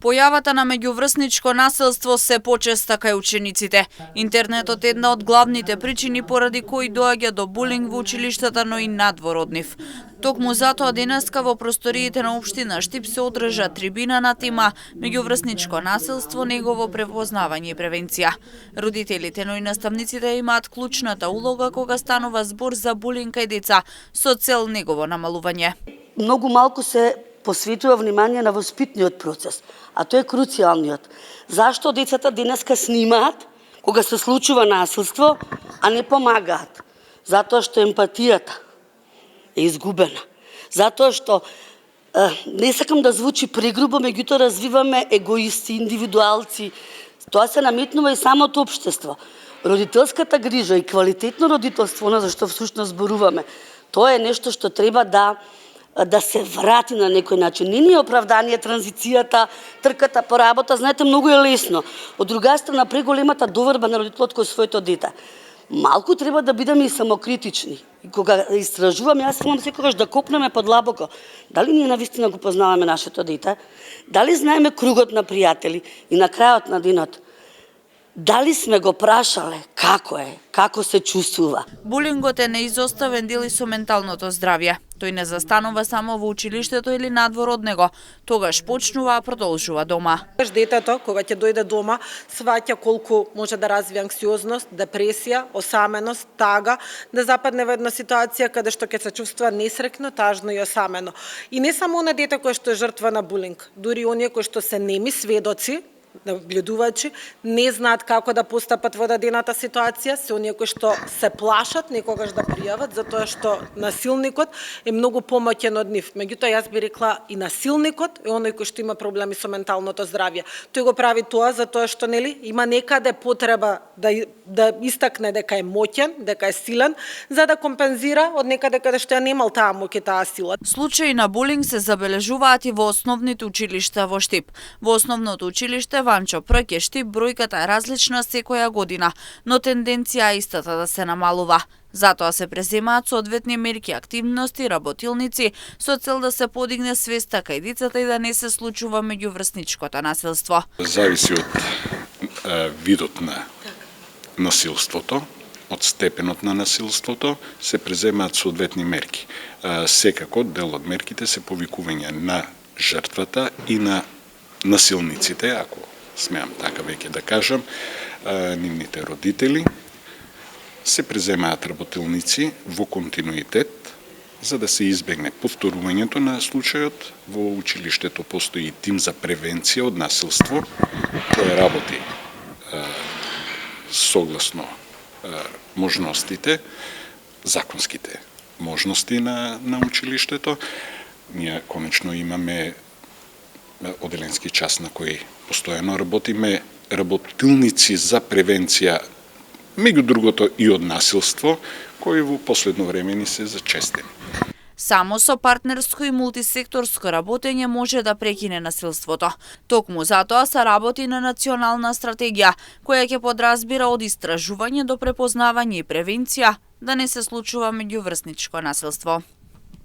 Појавата на меѓуврсничко насилство се почеста кај учениците. Интернетот е една од главните причини поради кои доаѓа до булинг во училиштата, но и надвор од нив. Токму затоа денеска во просториите на општина Штип се одржа трибина на тема меѓуврсничко насилство, негово препознавање и превенција. Родителите, но и наставниците имаат клучната улога кога станува збор за булинг кај деца со цел негово намалување. Многу малку се посветува внимание на воспитниот процес, а тој е круцијалниот. Зашто децата денеска снимаат кога се случува насилство, а не помагаат? Затоа што емпатијата е изгубена. Затоа што не сакам да звучи прегрубо, меѓутоа развиваме егоисти, индивидуалци. Тоа се наметнува и самото општество. Родителската грижа и квалитетно родителство, на зашто всушност зборуваме, тоа е нешто што треба да се врати на некој начин. Не ни е оправдание транзицијата, трката по работа, знаете, многу е лесно. Од друга страна, преголемата доверба на родителот кој своето дете. Малку треба да бидеме и самокритични. И кога истражуваме, јас имам секогаш да копнеме подлабоко. Дали ние навистина го познаваме нашето дете? Дали знаеме кругот на пријатели? И на крајот на денот, дали сме го прашале како е, како се чувствува? Булингот е неизоставен дел и со менталното здравје. Тој не застанува само во училиштето или надвор од него. Тогаш почнува, а продолжува дома. Детето, кога ќе дојде дома, сваќа колку може да развие анксиозност, депресија, осаменост, тага, да западне во една ситуација каде што ќе се чувствува несреќно, тажно и осамено. И не само оне дете кој што е жртва на булинг, дури оние кои што се неми сведоци, наблюдувачи, не знаат како да постапат во дадената ситуација, се оние кои што се плашат некогаш да пријават, затоа што насилникот е многу помоќен од нив. Меѓутоа, јас би рекла и насилникот е оној кој што има проблеми со менталното здравје. Тој го прави тоа затоа што има некаде потреба да истакне дека е моќен, дека е силен, за да компензира од некаде каде што ја немал таа моќ и таа сила. Случаи на булинг се забележуваат и во основните училишта во Штип. Во основното училиште Ванчо Прк Штип бројката е различна секоја година, но тенденција е истата да се намалува. Затоа се преземаат соодветни мерки, активности, работилници со цел да се подигне свеста кај децата и да не се случува меѓуврсничкото насилство. Зависи од видот на насилството, од степенот на насилството, се преземаат соодветни мерки. Секако дел од мерките се повикување на жртвата и на насилниците, ако смеам така веќе да кажам, нивните родители, се преземаат работилници во континуитет, за да се избегне повторувањето на случајот. Во училиштето постои тим за превенција од насилство, кој работи согласно можностите, законските можности на училиштето. Ние конечно имаме оделенски час на кој постојано работиме, работилници за превенција, меѓу другото и од насилство, кои во последно време ни се зачестени. Само со партнерско и мултисекторско работење може да прекине насилството. Токму затоа се работи на национална стратегија, која ќе подразбира од истражување до препознавање и превенција да не се случува меѓуврсничко насилство.